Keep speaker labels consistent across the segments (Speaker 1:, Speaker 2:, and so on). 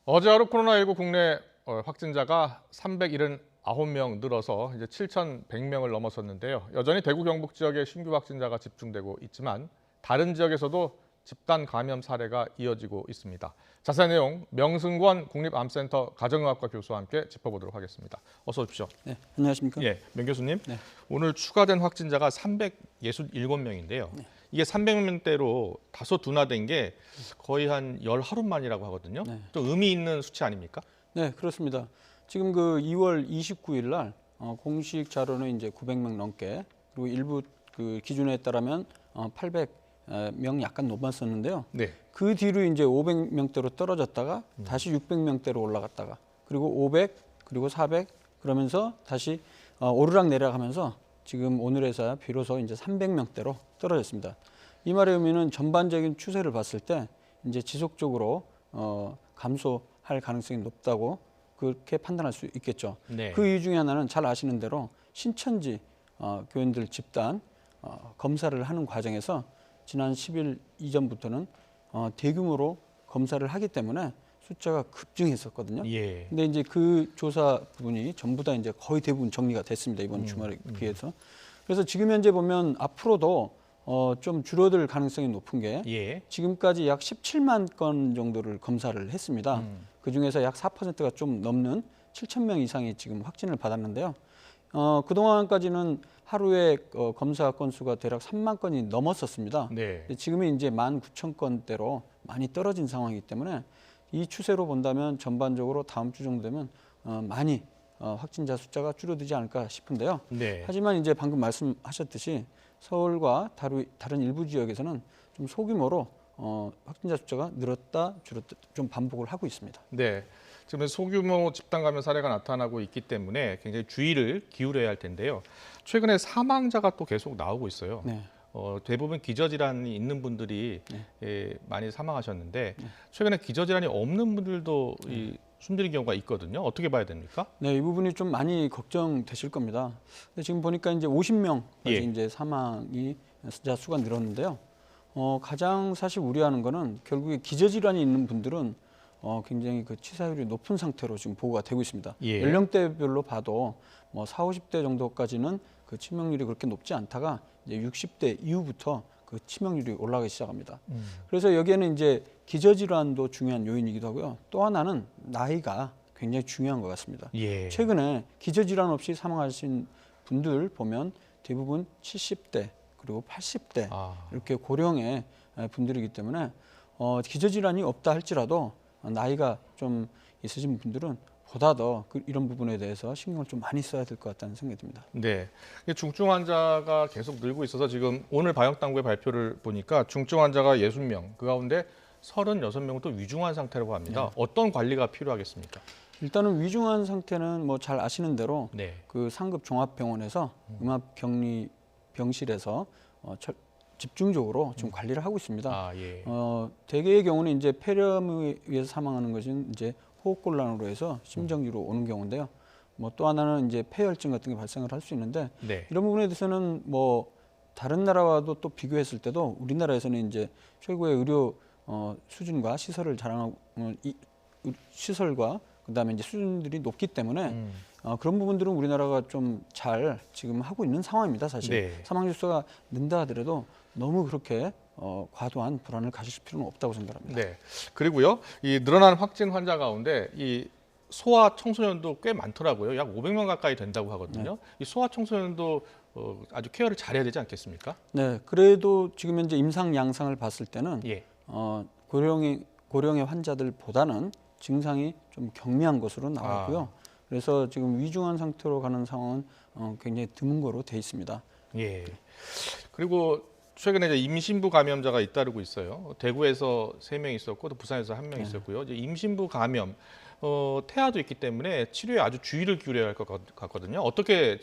Speaker 1: 어제 하루 코로나19 국내 확진자가 379명 늘어서 이제 7,100명을 넘어섰는데요. 여전히 대구 경북 지역에 신규 확진자가 집중되고 있지만 다른 지역에서도 집단 감염 사례가 이어지고 있습니다. 자세한 내용 명승권 국립암센터 가정의학과 교수와 함께 짚어보도록 하겠습니다. 어서 오십시오.
Speaker 2: 네, 안녕하십니까?
Speaker 1: 예, 명 교수님.
Speaker 2: 네.
Speaker 1: 오늘 추가된 확진자가 367명인데요.
Speaker 2: 네.
Speaker 1: 이게 300명대로 다소 둔화된 게 거의 한 열 하루 만이라고 하거든요.
Speaker 2: 네.
Speaker 1: 좀 의미 있는 수치 아닙니까?
Speaker 2: 네, 그렇습니다. 지금 그 2월 29일 날 공식 자료는 이제 900명 넘게, 그리고 일부 그 기준에 따르면 800명 약간 넘었었는데요.
Speaker 1: 네.
Speaker 2: 그 뒤로 이제 500명대로 떨어졌다가 다시 600명대로 올라갔다가, 그리고 500, 그리고 400 그러면서 다시 오르락 내리락하면서 지금 오늘에서야 비로소 이제 300명대로 떨어졌습니다. 이 말의 의미는 전반적인 추세를 봤을 때 이제 지속적으로 감소할 가능성이 높다고 그렇게 판단할 수 있겠죠.
Speaker 1: 네.
Speaker 2: 그 이유 중에 하나는 잘 아시는 대로 신천지 교인들 집단 검사를 하는 과정에서 지난 10일 이전부터는 대규모로 검사를 하기 때문에 숫자가 급증했었거든요.
Speaker 1: 예.
Speaker 2: 근데 이제 그 조사 부분이 전부 다 이제 거의 대부분 정리가 됐습니다. 이번 주말에 비해서. 그래서 지금 현재 보면 앞으로도 좀 줄어들 가능성이 높은 게
Speaker 1: 예.
Speaker 2: 지금까지 약 17만 건 정도를 검사를 했습니다. 그 중에서 약 4%가 좀 넘는 7천 명 이상이 지금 확진을 받았는데요. 그동안까지는 하루에 검사 건수가 대략 3만 건이 넘었었습니다.
Speaker 1: 네.
Speaker 2: 지금은 이제 19,000건대로 많이 떨어진 상황이기 때문에 이 추세로 본다면 전반적으로 다음 주 정도 되면 많이 확진자 숫자가 줄어들지 않을까 싶은데요.
Speaker 1: 네.
Speaker 2: 하지만 이제 방금 말씀하셨듯이 서울과 다른 일부 지역에서는 좀 소규모로 확진자 숫자가 늘었다 줄었다 좀 반복을 하고 있습니다.
Speaker 1: 네. 지금 소규모 집단 감염 사례가 나타나고 있기 때문에 굉장히 주의를 기울여야 할 텐데요. 최근에 사망자가 또 계속 나오고 있어요.
Speaker 2: 네.
Speaker 1: 대부분 기저질환이 있는 분들이 많이 사망하셨는데 최근에 기저질환이 없는 분들도 숨지는 경우가 있거든요. 어떻게 봐야 됩니까?
Speaker 2: 네, 이 부분이 좀 많이 걱정되실 겁니다. 근데 지금 보니까 이제 50명까지
Speaker 1: 예.
Speaker 2: 이제 사망이 수가 늘었는데요. 가장 사실 우려하는 거는 결국에 기저질환이 있는 분들은 굉장히 그 치사율이 높은 상태로 지금 보고가 되고 있습니다.
Speaker 1: 예.
Speaker 2: 연령대별로 봐도 뭐 40, 50대 정도까지는 그 치명률이 그렇게 높지 않다가 이제 60대 이후부터 그 치명률이 올라가기 시작합니다. 그래서 여기에는 이제 기저질환도 중요한 요인이기도 하고요. 또 하나는 나이가 굉장히 중요한 것 같습니다.
Speaker 1: 예.
Speaker 2: 최근에 기저질환 없이 사망하신 분들 보면 대부분 70대 그리고 80대 이렇게 고령의 분들이기 때문에 기저질환이 없다 할지라도 나이가 좀 있으신 분들은 보다 더 이런 부분에 대해서 신경을 좀 많이 써야 될 것 같다는 생각이 듭니다.
Speaker 1: 네. 중증 환자가 계속 늘고 있어서 지금 오늘 방역당국의 발표를 보니까 중증 환자가 60명, 그 가운데 36명은 또 위중한 상태라고 합니다.
Speaker 2: 네.
Speaker 1: 어떤 관리가 필요하겠습니까?
Speaker 2: 일단은 위중한 상태는 뭐 잘 아시는 대로
Speaker 1: 네.
Speaker 2: 그 상급 종합병원에서 음압격리 병실에서 집중적으로 지금 관리를 하고 있습니다.
Speaker 1: 예.
Speaker 2: 대개의 경우는 이제 폐렴에 의해서 사망하는 것은 이제 호흡곤란으로 해서 심정지로 오는 경우인데요. 뭐 또 하나는 이제 폐혈증 같은 게 발생을 할 수 있는데
Speaker 1: 네.
Speaker 2: 이런 부분에 대해서는 뭐 다른 나라와도 또 비교했을 때도 우리나라에서는 이제 최고의 의료 수준과 시설을 자랑하고 시설과 그다음에 이제 수준들이 높기 때문에 그런 부분들은 우리나라가 좀 잘 지금 하고 있는 상황입니다. 사실
Speaker 1: 네.
Speaker 2: 사망 수가 는다 하더라도 너무 그렇게 과도한 불안을 가지실 필요는 없다고 생각합니다.
Speaker 1: 네. 그리고요, 이 늘어나는 확진 환자 가운데 이 소아 청소년도 꽤 많더라고요. 약 500명 가까이 된다고 하거든요. 이 소아 청소년도 아주 케어를 잘해야 되지 않겠습니까?
Speaker 2: 네, 그래도 지금 현재 임상 양상을 봤을 때는
Speaker 1: 예.
Speaker 2: 고령의 환자들보다는 증상이 좀 경미한 것으로 나왔고요. 그래서 지금 위중한 상태로 가는 상황은 굉장히 드문 거로 돼 있습니다.
Speaker 1: 예. 그리고 최근에 이제 임신부 감염자가 잇따르고 있어요. 대구에서 3명 있었고 또 부산에서 1명 있었고요. 이제 임신부 감염, 태아도 있기 때문에 치료에 아주 주의를 기울여야 할 것 같거든요. 어떻게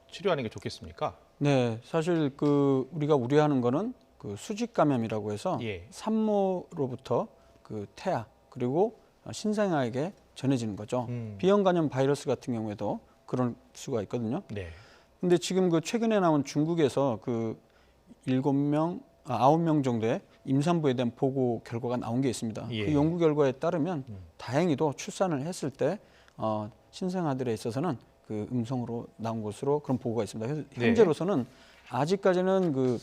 Speaker 1: 치료하는 게 좋겠습니까?
Speaker 2: 네, 사실 그 우리가 우려하는 거는 그 수직 감염이라고 해서
Speaker 1: 예.
Speaker 2: 산모로부터 그 태아 그리고 신생아에게 전해지는 거죠. 비형 간염 바이러스 같은 경우에도 그럴 수가 있거든요.
Speaker 1: 네.
Speaker 2: 근데 지금 그 최근에 나온 중국에서 그 9명 정도의 임산부에 대한 보고 결과가 나온 게 있습니다.
Speaker 1: 예.
Speaker 2: 그 연구 결과에 따르면 다행히도 출산을 했을 때 신생아들에 있어서는 그 음성으로 나온 것으로 그런 보고가 있습니다. 그래서
Speaker 1: 네.
Speaker 2: 현재로서는 아직까지는 그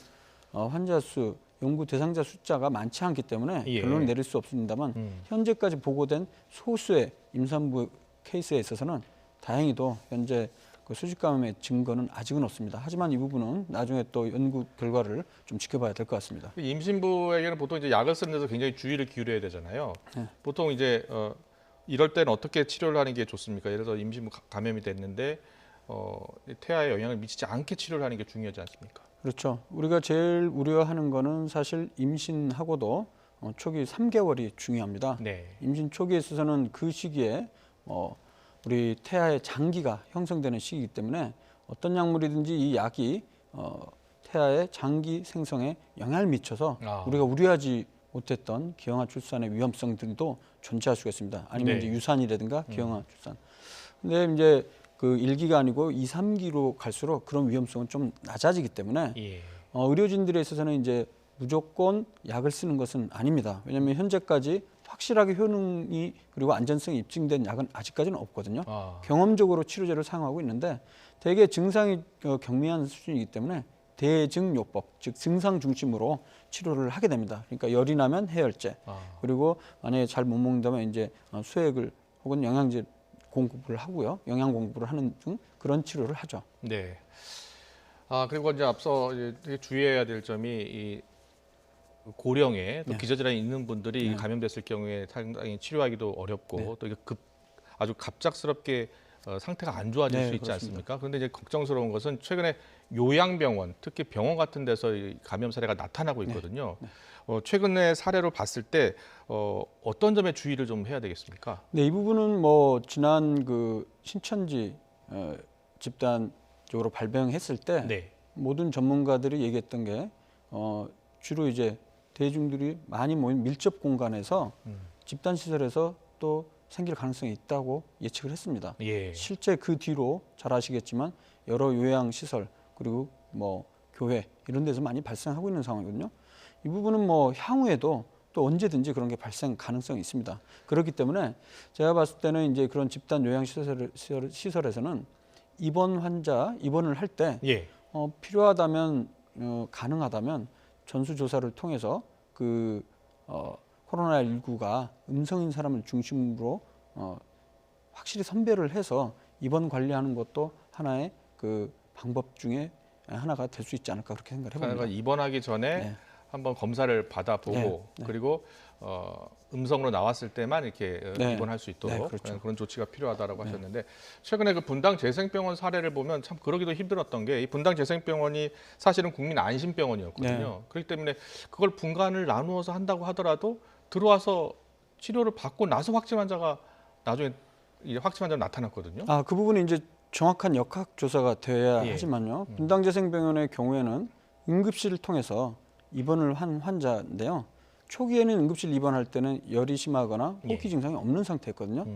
Speaker 2: 환자 수, 연구 대상자 숫자가 많지 않기 때문에
Speaker 1: 예.
Speaker 2: 결론을 내릴 수 없습니다만 현재까지 보고된 소수의 임산부 케이스에 있어서는 다행히도 현재 그 수직 감염의 증거는 아직은 없습니다. 하지만 이 부분은 나중에 또 연구 결과를 좀 지켜봐야 될 것 같습니다.
Speaker 1: 임신부에게는 보통 이제 약을 쓰는 데서 굉장히 주의를 기울여야 되잖아요.
Speaker 2: 네.
Speaker 1: 보통 이제 이럴 때는 어떻게 치료를 하는 게 좋습니까? 예를 들어 임신부 감염이 됐는데 태아에 영향을 미치지 않게 치료를 하는 게 중요하지 않습니까?
Speaker 2: 그렇죠. 우리가 제일 우려하는 거는 사실 임신하고도 초기 3개월이 중요합니다.
Speaker 1: 네.
Speaker 2: 임신 초기에 있어서는 그 시기에 우리 태아의 장기가 형성되는 시기이기 때문에 어떤 약물이든지 이 약이 태아의 장기 생성에 영향을 미쳐서 우리가 우려하지 못했던 기형아 출산의 위험성 등도 존재할 수가 있습니다. 아니면
Speaker 1: 네.
Speaker 2: 이제 유산이라든가 기형아 출산. 근데 이제 그 1기가 아니고 2, 3기로 갈수록 그런 위험성은 좀 낮아지기 때문에
Speaker 1: 예.
Speaker 2: 의료진들에 있어서는 이제 무조건 약을 쓰는 것은 아닙니다. 왜냐하면 현재까지 확실하게 효능이 그리고 안전성이 입증된 약은 아직까지는 없거든요. 경험적으로 치료제를 사용하고 있는데 대개 증상이 경미한 수준이기 때문에 대증요법, 즉 증상 중심으로 치료를 하게 됩니다. 그러니까 열이 나면 해열제, 그리고 만약에 잘 못 먹는다면 이제 수액을 혹은 영양제 공급을 하고요, 영양 공급을 하는 등 그런 치료를 하죠.
Speaker 1: 네. 그리고 이제 앞서 되게 주의해야 될 점이 이 고령에 또
Speaker 2: 네.
Speaker 1: 기저질환이 있는 분들이
Speaker 2: 네.
Speaker 1: 감염됐을 경우에 상당히 치료하기도 어렵고
Speaker 2: 네.
Speaker 1: 또 이게 아주 갑작스럽게 상태가 안 좋아질
Speaker 2: 네,
Speaker 1: 수 있지
Speaker 2: 그렇습니다.
Speaker 1: 않습니까? 그런데 이제 걱정스러운 것은 최근에 요양병원, 특히 병원 같은 데서 이 감염 사례가 나타나고 있거든요. 최근에 사례로 봤을 때 어떤 점에 주의를 좀 해야 되겠습니까?
Speaker 2: 네, 이 부분은 뭐 지난 그 신천지 집단 쪽으로 발병했을 때
Speaker 1: 네.
Speaker 2: 모든 전문가들이 얘기했던 게 주로 이제 대중들이 많이 모인 밀접 공간에서 집단 시설에서 또 생길 가능성이 있다고 예측을 했습니다.
Speaker 1: 예.
Speaker 2: 실제 그 뒤로 잘 아시겠지만 여러 요양 시설 그리고 뭐 교회 이런 데서 많이 발생하고 있는 상황이거든요. 이 부분은 뭐 향후에도 또 언제든지 그런 게 발생 가능성이 있습니다. 그렇기 때문에 제가 봤을 때는 이제 그런 집단 요양 시설에서는 입원을 할 때
Speaker 1: 예.
Speaker 2: 필요하다면 가능하다면 전수조사를 통해서 그 코로나19가 음성인 사람을 중심으로 확실히 선별을 해서 입원 관리하는 것도 하나의 그 방법 중에 하나가 될 수 있지 않을까 그렇게 생각을 해봅니다.
Speaker 1: 그러니까 입원하기 전에
Speaker 2: 네.
Speaker 1: 한번 검사를 받아보고
Speaker 2: 네.
Speaker 1: 그리고 음성으로 나왔을 때만 이렇게
Speaker 2: 네.
Speaker 1: 입원할 수 있도록
Speaker 2: 네, 그렇죠.
Speaker 1: 그런 조치가 필요하다라고 하셨는데 최근에 그 분당 재생병원 사례를 보면 참 그러기도 힘들었던 게 이 분당 재생병원이 사실은 국민 안심병원이었거든요.
Speaker 2: 네.
Speaker 1: 그렇기 때문에 그걸 분간을 나누어서 한다고 하더라도 들어와서 치료를 받고 나서 확진 환자가 나중에 이제 확진 환자가 나타났거든요.
Speaker 2: 그 부분이 이제 정확한 역학 조사가 돼야
Speaker 1: 예.
Speaker 2: 하지만요. 분당재생병원의 경우에는 응급실을 통해서 입원을 한 환자인데요. 초기에는 응급실 입원할 때는 열이 심하거나 호흡기 증상이 없는 상태였거든요.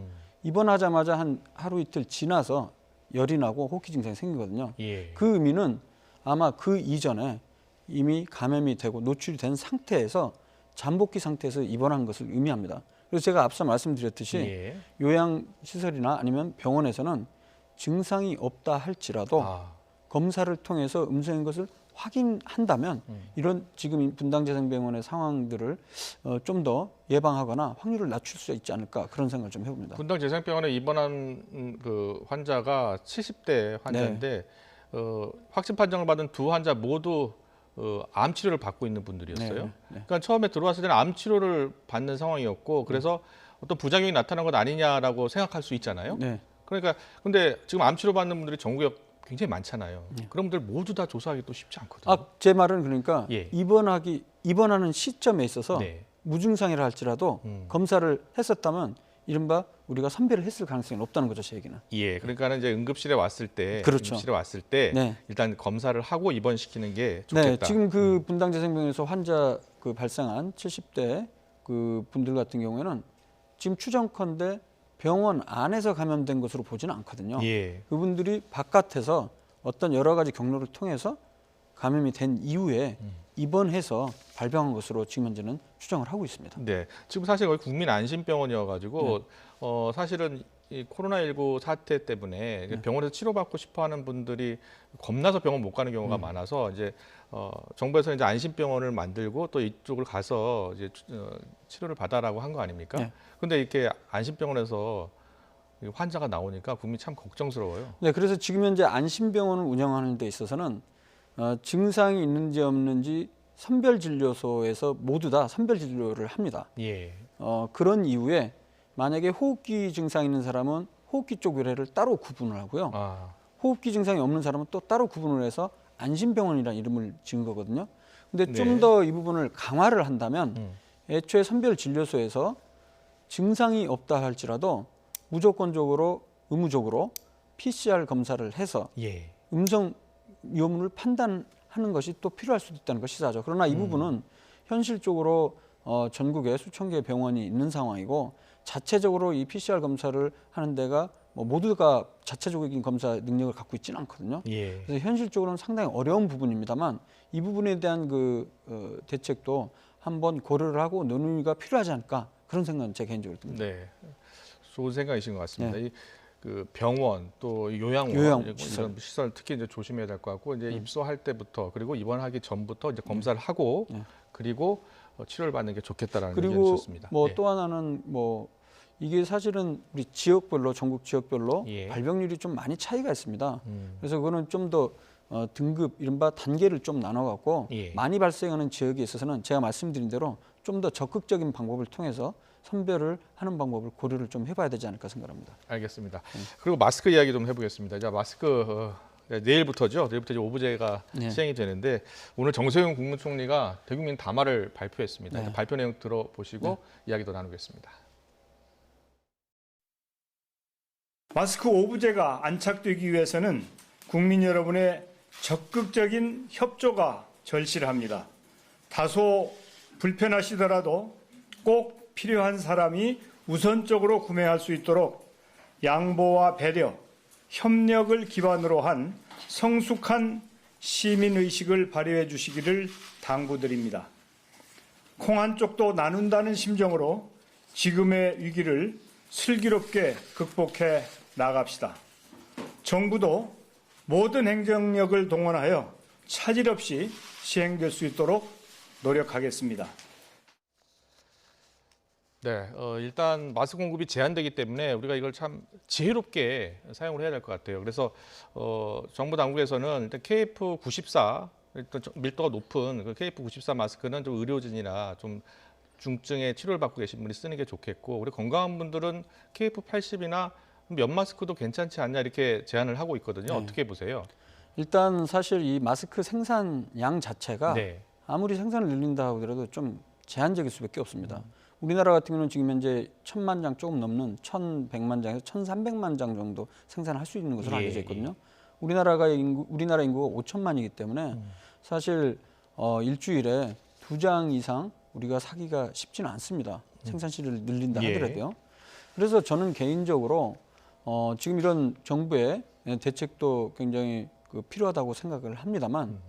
Speaker 2: 입원하자마자 한 하루 이틀 지나서 열이 나고 호흡기 증상이 생기거든요.
Speaker 1: 예.
Speaker 2: 그 의미는 아마 그 이전에 이미 감염이 되고 노출이 된 상태에서 잠복기 상태에서 입원한 것을 의미합니다. 그래서 제가 앞서 말씀드렸듯이
Speaker 1: 예.
Speaker 2: 요양시설이나 아니면 병원에서는 증상이 없다 할지라도 검사를 통해서 음성인 것을 확인한다면 이런 지금 분당재생병원의 상황들을 좀 더 예방하거나 확률을 낮출 수 있지 않을까 그런 생각을 좀 해봅니다.
Speaker 1: 분당 재생병원에 입원한 그 환자가 70대 환자인데 확진 판정을 받은 두 환자 모두 암 치료를 받고 있는 분들이었어요.
Speaker 2: 네.
Speaker 1: 그러니까 처음에 들어왔을 때는 암 치료를 받는 상황이었고 그래서 어떤 부작용이 나타난 것 아니냐라고 생각할 수 있잖아요.
Speaker 2: 네.
Speaker 1: 그러니까 근데 지금 암 치료 받는 분들이 전국에 굉장히 많잖아요. 그런 분들 모두 다 조사하기 또 쉽지 않거든요.
Speaker 2: 제 말은 그러니까
Speaker 1: 예.
Speaker 2: 입원하는 시점에 있어서
Speaker 1: 네.
Speaker 2: 무증상이라 할지라도 검사를 했었다면 이른바 우리가 선별을 했을 가능성이 높다는 거죠, 제 얘기는.
Speaker 1: 예, 그러니까는 이제 응급실에 왔을 때,
Speaker 2: 그렇죠.
Speaker 1: 응급실에 왔을 때
Speaker 2: 네.
Speaker 1: 일단 검사를 하고 입원시키는 게 좋겠다.
Speaker 2: 네, 지금 그 분당재생병원에서 환자 그 발생한 70대 그 분들 같은 경우에는 지금 추정컨대 병원 안에서 감염된 것으로 보지는 않거든요.
Speaker 1: 예.
Speaker 2: 그분들이 바깥에서 어떤 여러 가지 경로를 통해서 감염이 된 이후에 입원해서 발병한 것으로 지금 현재는 추정을 하고 있습니다.
Speaker 1: 네, 지금 사실 거의 국민 안심병원이어가지고 사실은 이 코로나19 사태 때문에 병원에서 치료받고 싶어하는 분들이 겁나서 병원 못 가는 경우가 많아서 이제 정부에서 이제 안심병원을 만들고 또 이쪽을 가서 이제 치료를 받아라고 한 거 아닙니까?
Speaker 2: 네.
Speaker 1: 근데 이렇게 안심병원에서 환자가 나오니까 국민이 참 걱정스러워요.
Speaker 2: 네, 그래서 지금 현재 안심병원을 운영하는 데 있어서는 증상이 있는지 없는지 선별진료소에서 모두 다 선별진료를 합니다.
Speaker 1: 예.
Speaker 2: 그런 이후에 만약에 호흡기 증상이 있는 사람은 호흡기 쪽 의뢰를 따로 구분을 하고요.
Speaker 1: 아,
Speaker 2: 호흡기 증상이 없는 사람은 또 따로 구분을 해서 안심병원이라는 이름을 지은 거거든요. 근데
Speaker 1: 네.
Speaker 2: 좀 더 이 부분을 강화를 한다면 애초에 선별진료소에서 증상이 없다 할지라도 무조건적으로 의무적으로 PCR 검사를 해서
Speaker 1: 예.
Speaker 2: 음성 위험을 판단하는 것이 또 필요할 수도 있다는 것이 시사죠. 그러나 이 부분은 현실적으로 전국에 수천 개의 병원이 있는 상황이고 자체적으로 이 PCR 검사를 하는 데가 뭐 모두가 자체적인 검사 능력을 갖고 있지는 않거든요.
Speaker 1: 예.
Speaker 2: 그래서 현실적으로는 상당히 어려운 부분입니다만 이 부분에 대한 대책도 한번 고려를 하고 논의가 필요하지 않을까 그런 생각은 제 개인적으로 듭니다.
Speaker 1: 네, 좋은 생각이신 것 같습니다. 그 병원 또 요양원 이런 시설 특히 이제 조심해야 될 것 같고 이제 입소할 때부터 그리고 입원하기 전부터 이제 검사를 하고 그리고 치료를 받는 게 좋겠다라는 의견이
Speaker 2: 그리고
Speaker 1: 있었습니다.
Speaker 2: 뭐 또 하나는 뭐 이게 사실은 우리 지역별로 전국 지역별로 발병률이 좀 많이 차이가 있습니다. 그래서 그거는 좀 더 등급 이른바 단계를 좀 나눠갖고 많이 발생하는 지역에 있어서는 제가 말씀드린 대로 좀 더 적극적인 방법을 통해서 선별을 하는 방법을 고려를 좀 해봐야 되지 않을까 생각합니다.
Speaker 1: 알겠습니다. 그리고 마스크 이야기 좀 해보겠습니다. 자, 마스크 내일부터죠. 내일부터 이제 오브제가 시행이 되는데 오늘 정세균 국무총리가 대국민 담화를 발표했습니다. 발표 내용 들어보시고 이야기 더 나누겠습니다.
Speaker 3: 마스크 오브제가 안착되기 위해서는 국민 여러분의 적극적인 협조가 절실합니다. 다소 불편하시더라도 꼭 필요한 사람이 우선적으로 구매할 수 있도록 양보와 배려, 협력을 기반으로 한 성숙한 시민의식을 발휘해 주시기를 당부드립니다. 콩 한 쪽도 나눈다는 심정으로 지금의 위기를 슬기롭게 극복해 나갑시다. 정부도 모든 행정력을 동원하여 차질 없이 시행될 수 있도록 노력하겠습니다.
Speaker 1: 네, 일단 마스크 공급이 제한되기 때문에 우리가 이걸 참 지혜롭게 사용을 해야 될 것 같아요. 그래서 정부 당국에서는 일단 KF94 일단 밀도가 높은 그 KF94 마스크는 좀 의료진이나 좀 중증의 치료를 받고 계신 분이 쓰는 게 좋겠고 우리 건강한 분들은 KF80이나 면 마스크도 괜찮지 않냐 이렇게 제안을 하고 있거든요. 어떻게 보세요?
Speaker 2: 일단 사실 이 마스크 생산량 자체가 아무리 생산을 늘린다 하더라도 좀 제한적일 수밖에 없습니다. 우리나라 같은 경우는 지금 현재 1,000만 장 조금 넘는 1,100만 장에서 1,300만 장 정도 생산할 수 있는 것으로 알려져 있거든요. 우리나라 인구가 5천만이기 때문에 사실 일주일에 2장 이상 우리가 사기가 쉽지는 않습니다. 생산실을 늘린다 하더라도요. 그래서 저는 개인적으로 지금 이런 정부의 대책도 굉장히 필요하다고 생각을 합니다만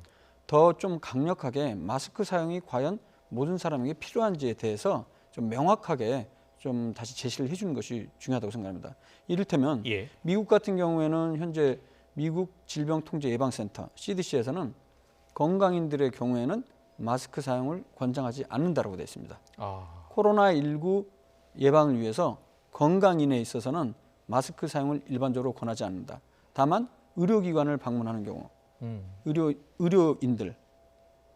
Speaker 2: 더 좀 강력하게 마스크 사용이 과연 모든 사람에게 필요한지에 대해서 좀 명확하게 좀 다시 제시를 해주는 것이 중요하다고 생각합니다. 이를테면 미국 같은 경우에는 현재 미국 질병통제예방센터 CDC에서는 건강인들의 경우에는 마스크 사용을 권장하지 않는다고 되어 있습니다. 코로나19 예방을 위해서 건강인에 있어서는 마스크 사용을 일반적으로 권하지 않는다. 다만 의료기관을 방문하는 경우 의료인들,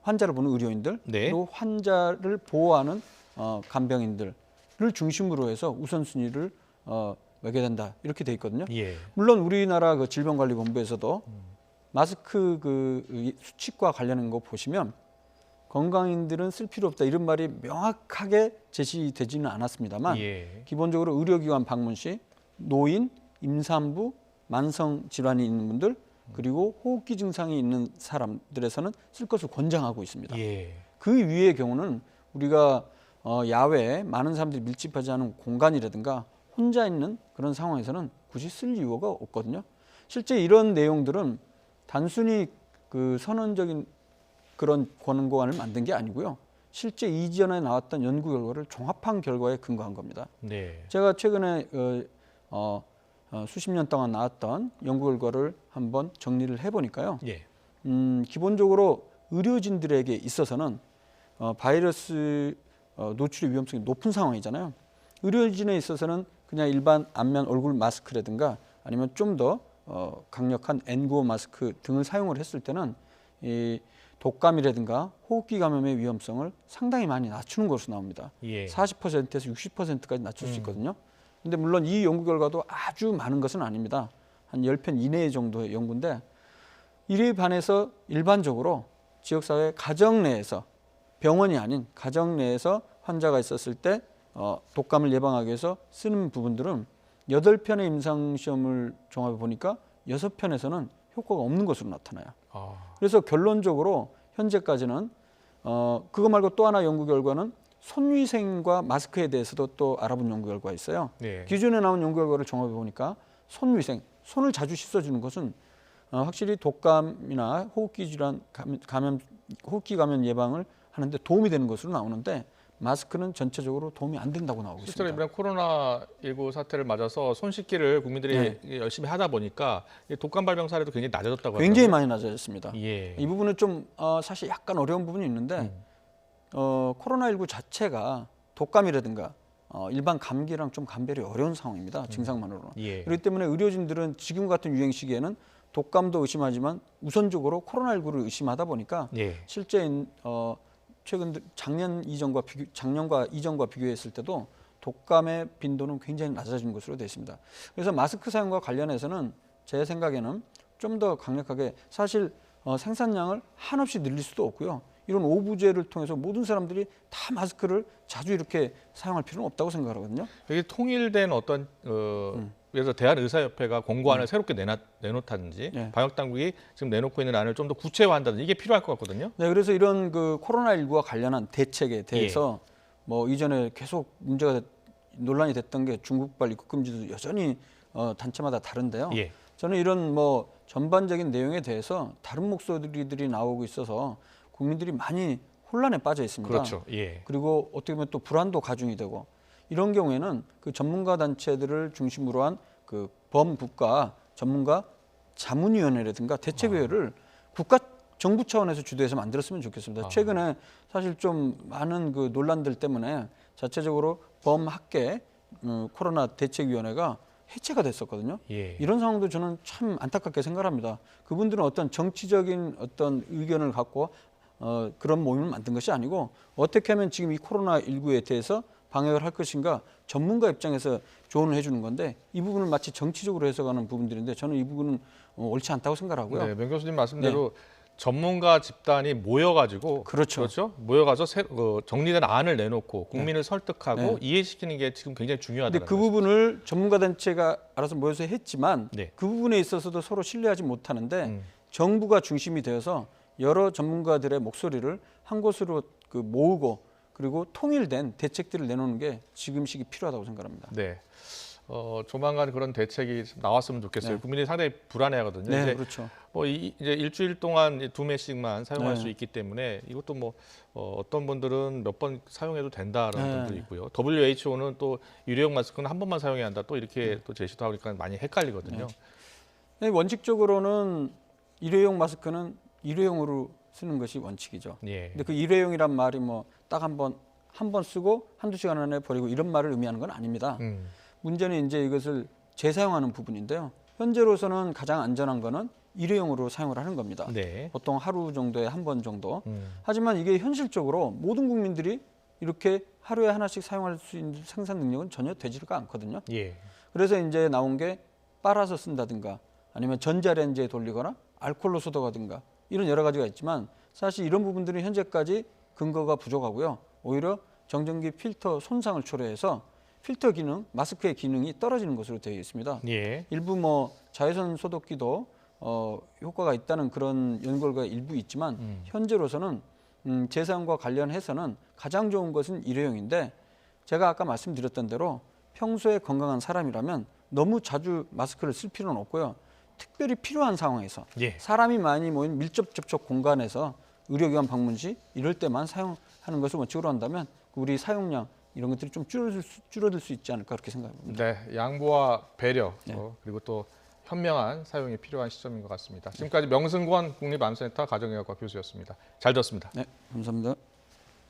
Speaker 2: 환자를 보는 의료인들, 또 환자를 보호하는 간병인들을 중심으로 해서 우선순위를 매게 된다 이렇게 돼 있거든요. 물론 우리나라 그 질병관리본부에서도 마스크 수칙과 관련한 거 보시면 건강인들은 쓸 필요 없다 이런 말이 명확하게 제시되지는 않았습니다만 기본적으로 의료기관 방문 시 노인, 임산부, 만성 질환이 있는 분들 그리고 호흡기 증상이 있는 사람들에서는 쓸 것을 권장하고 있습니다. 그 위의 경우는 우리가 야외에 많은 사람들이 밀집하지 않은 공간이라든가 혼자 있는 그런 상황에서는 굳이 쓸 이유가 없거든요. 실제 이런 내용들은 단순히 그 선언적인 그런 권고안을 만든 게 아니고요. 실제 이전에 나왔던 연구 결과를 종합한 결과에 근거한 겁니다.
Speaker 1: 네.
Speaker 2: 제가 최근에 수십 년 동안 나왔던 연구 결과를 한번 정리를 해보니까요.
Speaker 1: 예.
Speaker 2: 기본적으로 의료진들에게 있어서는 바이러스 노출의 위험성이 높은 상황이잖아요. 의료진에 있어서는 그냥 일반 안면 얼굴 마스크라든가 아니면 좀 더 강력한 N95 마스크 등을 사용을 했을 때는 이 독감이라든가 호흡기 감염의 위험성을 상당히 많이 낮추는 것으로 나옵니다.
Speaker 1: 예.
Speaker 2: 40%에서 60%까지 낮출 수 있거든요. 근데 물론 이 연구 결과도 아주 많은 것은 아닙니다. 한 10편 이내 정도의 연구인데 이에 반해서 일반적으로 지역사회 가정 내에서 병원이 아닌 가정 내에서 환자가 있었을 때 독감을 예방하기 위해서 쓰는 부분들은 8편의 임상시험을 종합해 보니까 6편에서는 효과가 없는 것으로 나타나요. 그래서 결론적으로 현재까지는 그거 말고 또 하나 연구 결과는 손위생과 마스크에 대해서도 또 알아본 연구 결과가 있어요.
Speaker 1: 네.
Speaker 2: 기존에 나온 연구 결과를 종합해 보니까 손위생, 손을 자주 씻어주는 것은 확실히 독감이나 호흡기 질환 호흡기 감염 예방을 하는데 도움이 되는 것으로 나오는데 마스크는 전체적으로 도움이 안 된다고 나오고
Speaker 1: 실제로
Speaker 2: 있습니다.
Speaker 1: 이번에 코로나19 사태를 맞아서 손 씻기를 국민들이 열심히 하다 보니까 독감 발병 사례도 굉장히 낮아졌다고 하더라고요.
Speaker 2: 굉장히 많이 낮아졌습니다.
Speaker 1: 예.
Speaker 2: 이 부분은 좀 사실 약간 어려운 부분이 있는데 코로나19 자체가 독감이라든가 일반 감기랑 좀 감별이 어려운 상황입니다. 증상만으로는.
Speaker 1: 예.
Speaker 2: 그렇기 때문에 의료진들은 지금 같은 유행 시기에는 독감도 의심하지만 우선적으로 코로나19를 의심하다 보니까
Speaker 1: 예.
Speaker 2: 실제 최근 작년과 이전과 비교했을 때도 독감의 빈도는 굉장히 낮아진 것으로 되어 있습니다. 그래서 마스크 사용과 관련해서는 제 생각에는 좀 더 강력하게 사실 생산량을 한없이 늘릴 수도 없고요. 이런 오부제를 통해서 모든 사람들이 다 마스크를 자주 이렇게 사용할 필요는 없다고 생각하거든요.
Speaker 1: 이게 통일된 어떤 그래서 대한의사협회가 공고안을 새롭게 내놓다든지
Speaker 2: 네.
Speaker 1: 방역 당국이 지금 내놓고 있는 안을 좀 더 구체화한다든지 이게 필요할 것 같거든요.
Speaker 2: 네, 그래서 이런 그 코로나19와 관련한 대책에 대해서 뭐 이전에 계속 문제가 논란이 됐던 게 중국발 입국 금지도 여전히 단체마다 다른데요.
Speaker 1: 예.
Speaker 2: 저는 이런 뭐 전반적인 내용에 대해서 다른 목소리들이 나오고 있어서 국민들이 많이 혼란에 빠져 있습니다.
Speaker 1: 그렇죠. 예.
Speaker 2: 그리고 어떻게 보면 또 불안도 가중이 되고 이런 경우에는 그 전문가 단체들을 중심으로 한 그 범국가 전문가 자문위원회라든가 대책위원회를 국가 정부 차원에서 주도해서 만들었으면 좋겠습니다. 최근에 사실 좀 많은 그 논란들 때문에 자체적으로 범학계 코로나 대책위원회가 해체가 됐었거든요.
Speaker 1: 예.
Speaker 2: 이런 상황도 저는 참 안타깝게 생각합니다. 그분들은 어떤 정치적인 어떤 의견을 갖고 그런 모임을 만든 것이 아니고 어떻게 하면 지금 이 코로나19에 대해서 방역을 할 것인가 전문가 입장에서 조언을 해주는 건데 이 부분을 마치 정치적으로 해석하는 부분들인데 저는 이 부분은 옳지 않다고 생각하고요.
Speaker 1: 네, 명 교수님 말씀대로 전문가 집단이 모여가지고
Speaker 2: 그렇죠.
Speaker 1: 모여가서 정리된 안을 내놓고 국민을 설득하고 이해시키는 게 지금 굉장히 중요하다는
Speaker 2: 근데 그 부분을 전문가 단체가 알아서 모여서 했지만
Speaker 1: 네.
Speaker 2: 그 부분에 있어서도 서로 신뢰하지 못하는데 정부가 중심이 되어서 여러 전문가들의 목소리를 한 곳으로 그 모으고 그리고 통일된 대책들을 내놓는 게 지금 시기 필요하다고 생각합니다.
Speaker 1: 네. 조만간 그런 대책이 나왔으면 좋겠어요.
Speaker 2: 네.
Speaker 1: 국민이 상당히 불안해하거든요.
Speaker 2: 네,
Speaker 1: 이제
Speaker 2: 그렇죠.
Speaker 1: 이제 일주일 동안 2매씩만 사용할
Speaker 2: 네.
Speaker 1: 수 있기 때문에 이것도 어떤 분들은 몇 번 사용해도 된다라는
Speaker 2: 네.
Speaker 1: 분도 있고요. WHO는 또 일회용 마스크는 한 번만 사용해야 한다. 또 이렇게 또 제시도 하니까 많이 헷갈리거든요.
Speaker 2: 네, 원칙적으로는 일회용 마스크는 일회용으로 쓰는 것이 원칙이죠.
Speaker 1: 예.
Speaker 2: 근데 그 일회용이란 말이 뭐 딱 한 번 쓰고 한두 시간 안에 버리고 이런 말을 의미하는 건 아닙니다. 문제는 이제 이것을 재사용하는 부분인데요. 현재로서는 가장 안전한 거는 일회용으로 사용을 하는 겁니다.
Speaker 1: 네.
Speaker 2: 보통 하루 정도에 한 번 정도. 하지만 이게 현실적으로 모든 국민들이 이렇게 하루에 하나씩 사용할 수 있는 생산 능력은 전혀 되지가 않거든요.
Speaker 1: 예.
Speaker 2: 그래서 이제 나온 게 빨아서 쓴다든가 아니면 전자레인지에 돌리거나 알코올로 소독하든가 이런 여러 가지가 있지만 사실 이런 부분들은 현재까지 근거가 부족하고요. 오히려 정전기 필터 손상을 초래해서 필터 기능, 마스크의 기능이 떨어지는 것으로 되어 있습니다.
Speaker 1: 예.
Speaker 2: 일부 뭐 자외선 소독기도 효과가 있다는 그런 연구가 일부 있지만 현재로서는 재사용과 관련해서는 가장 좋은 것은 일회용인데 제가 아까 말씀드렸던 대로 평소에 건강한 사람이라면 너무 자주 마스크를 쓸 필요는 없고요. 특별히 필요한 상황에서
Speaker 1: 예.
Speaker 2: 사람이 많이 모인 밀접 접촉 공간에서 의료기관 방문 시 이럴 때만 사용하는 것을 원칙으로 한다면 우리 사용량 이런 것들이 좀 줄어들 수 있지 않을까 그렇게 생각합니다.
Speaker 1: 네, 양보와 배려
Speaker 2: 네.
Speaker 1: 그리고 또 현명한 사용이 필요한 시점인 것 같습니다. 지금까지 명승권 국립암센터 가정의학과 교수였습니다. 잘 들었습니다.
Speaker 2: 네, 감사합니다.